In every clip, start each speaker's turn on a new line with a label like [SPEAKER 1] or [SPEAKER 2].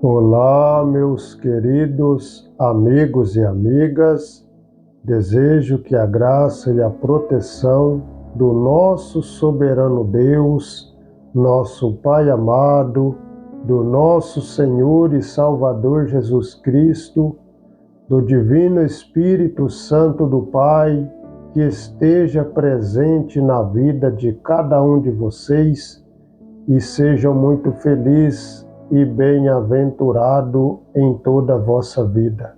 [SPEAKER 1] Olá, meus queridos amigos e amigas. Desejo que a graça e a proteção do nosso soberano Deus, nosso Pai amado, do nosso Senhor e Salvador Jesus Cristo, do Divino Espírito Santo do Pai, que esteja presente na vida de cada um de vocês e sejam muito felizes e bem-aventurado em toda a vossa vida.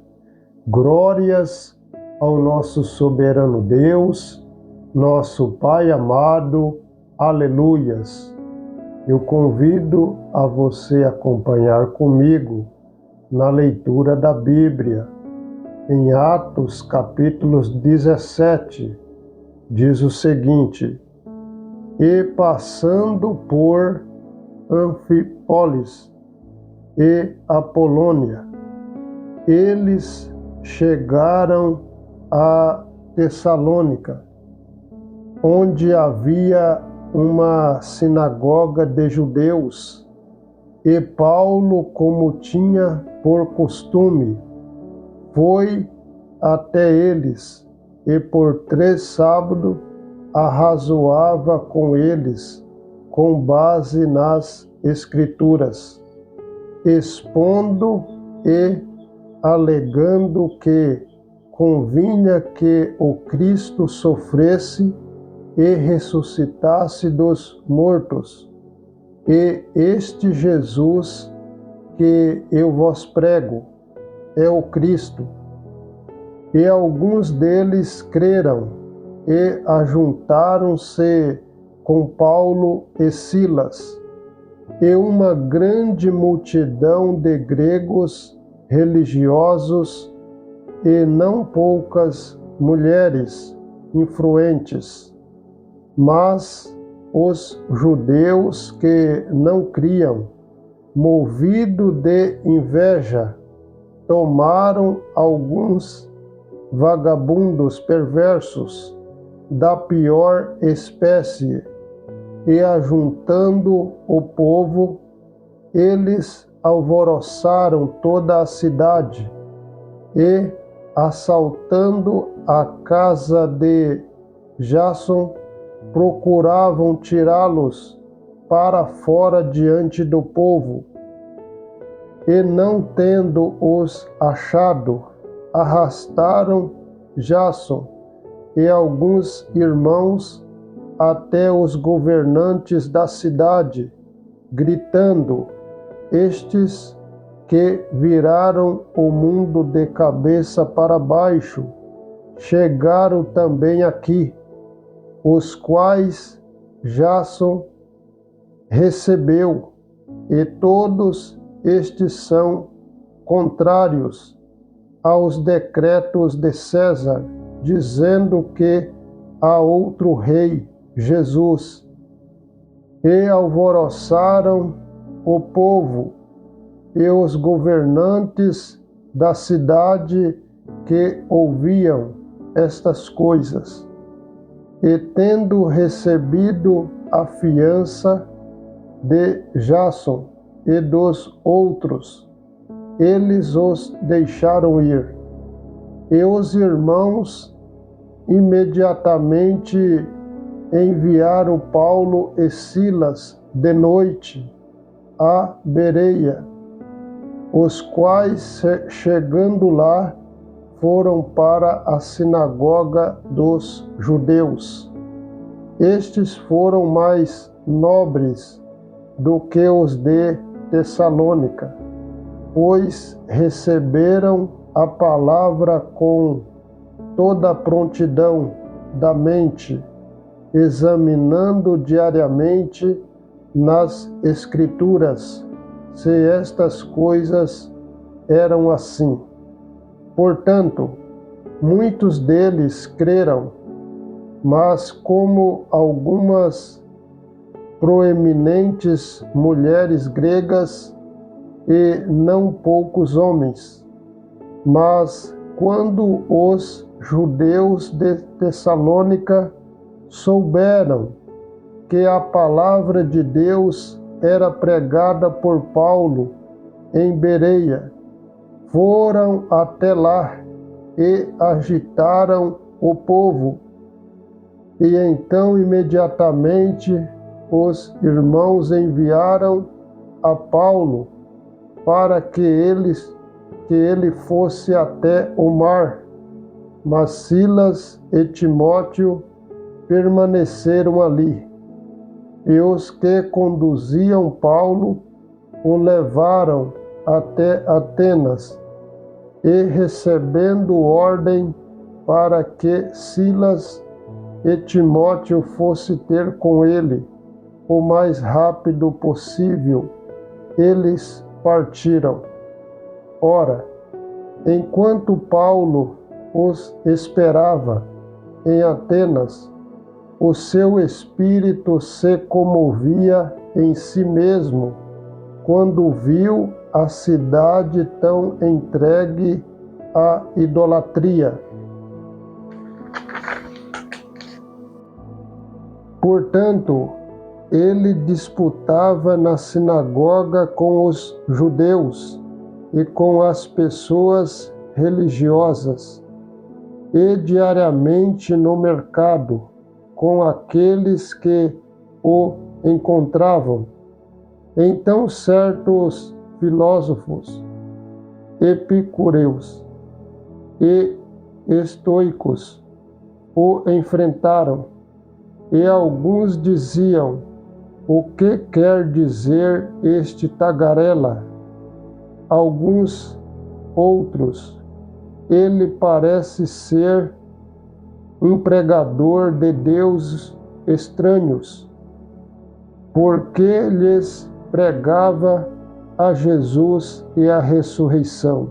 [SPEAKER 1] Glórias ao nosso soberano Deus, nosso Pai amado, aleluias. Eu convido a você acompanhar comigo na leitura da Bíblia, em Atos capítulos 17, diz o seguinte: E passando por Anfípolis e Apolônia, eles chegaram a Tessalônica, onde havia uma sinagoga de judeus, e Paulo, como tinha por costume, foi até eles, e por 3 sábados arrazoava com eles, com base nas Escrituras, expondo e alegando que convinha que o Cristo sofresse e ressuscitasse dos mortos, e este Jesus que eu vos prego é o Cristo. E alguns deles creram e ajuntaram-se com Paulo e Silas, e uma grande multidão de gregos religiosos e não poucas mulheres influentes. Mas os judeus que não criam, movidos de inveja, tomaram alguns vagabundos perversos da pior espécie, e ajuntando o povo, eles alvoroçaram toda a cidade, e, assaltando a casa de Jason, procuravam tirá-los para fora diante do povo. E não tendo-os achado, arrastaram Jason e alguns irmãos até os governantes da cidade, gritando: Estes que viraram o mundo de cabeça para baixo, chegaram também aqui, os quais Jason recebeu, e todos estes são contrários aos decretos de César, dizendo que há outro rei, Jesus. E alvoroçaram o povo e os governantes da cidade que ouviam estas coisas. E tendo recebido a fiança de Jason e dos outros, eles os deixaram ir. E os irmãos imediatamente enviaram Paulo e Silas de noite a Bereia, os quais, chegando lá, foram para a sinagoga dos judeus. Estes foram mais nobres do que os de Tessalônica, pois receberam a palavra com toda a prontidão da mente, examinando diariamente nas Escrituras se estas coisas eram assim. Portanto, muitos deles creram, mas como algumas proeminentes mulheres gregas e não poucos homens. Mas quando os judeus de Tessalônica souberam que a palavra de Deus era pregada por Paulo em Bereia, foram até lá e agitaram o povo. E então imediatamente os irmãos enviaram a Paulo para que ele fosse até o mar. Mas Silas e Timóteo permaneceram ali. E os que conduziam Paulo o levaram até Atenas, e recebendo ordem para que Silas e Timóteo fosse ter com ele o mais rápido possível, eles partiram. Ora, enquanto Paulo os esperava em Atenas, o seu espírito se comovia em si mesmo quando viu a cidade tão entregue à idolatria. Portanto, ele disputava na sinagoga com os judeus e com as pessoas religiosas, e diariamente no mercado com aqueles que o encontravam. Então certos filósofos, epicureus e estoicos o enfrentaram, e alguns diziam: o que quer dizer este tagarela? Alguns outros: ele parece ser um pregador de deuses estranhos, porque lhes pregava a Jesus e a ressurreição.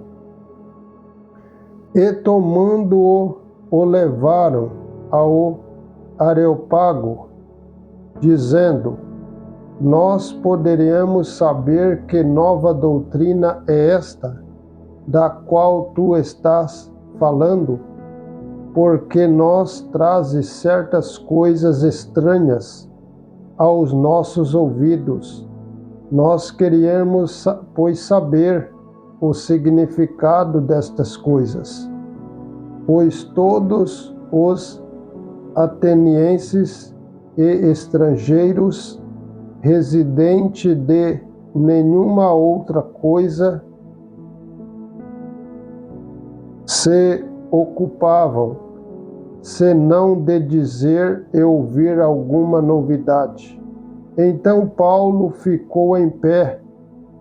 [SPEAKER 1] E tomando-o, o levaram ao Areópago, dizendo: nós poderíamos saber que nova doutrina é esta, da qual tu estás falando, porque nos trazes certas coisas estranhas aos nossos ouvidos. Nós queríamos, pois, saber o significado destas coisas, pois todos os atenienses e estrangeiros, residente de nenhuma outra coisa, se ocupavam, senão de dizer e ouvir alguma novidade. Então Paulo ficou em pé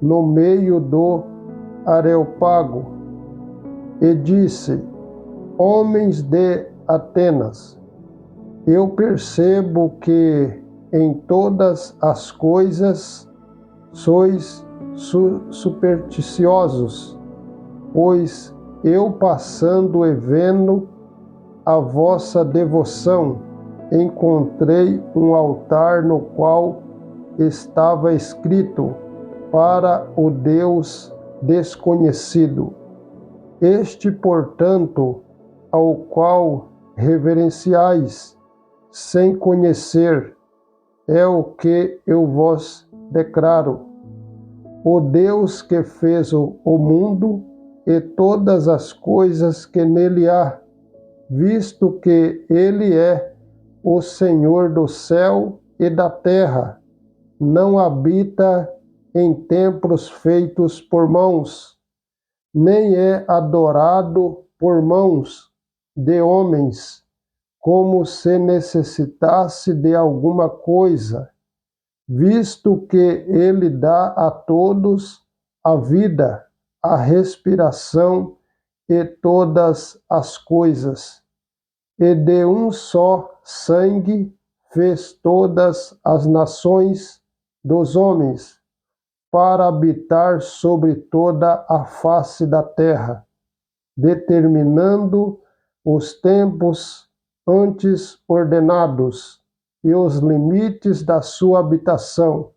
[SPEAKER 1] no meio do Areópago e disse: homens de Atenas, eu percebo que em todas as coisas sois supersticiosos, pois eu, passando e vendo a vossa devoção, encontrei um altar no qual estava escrito: para o Deus desconhecido. Este, portanto, ao qual reverenciais sem conhecer, é o que eu vos declaro. O Deus que fez o mundo e todas as coisas que nele há, visto que ele é o Senhor do céu e da terra, não habita em templos feitos por mãos, nem é adorado por mãos de homens, como se necessitasse de alguma coisa, visto que ele dá a todos a vida, a respiração e todas as coisas. E de um só sangue fez todas as nações dos homens, para habitar sobre toda a face da terra, determinando os tempos antes ordenados e os limites da sua habitação,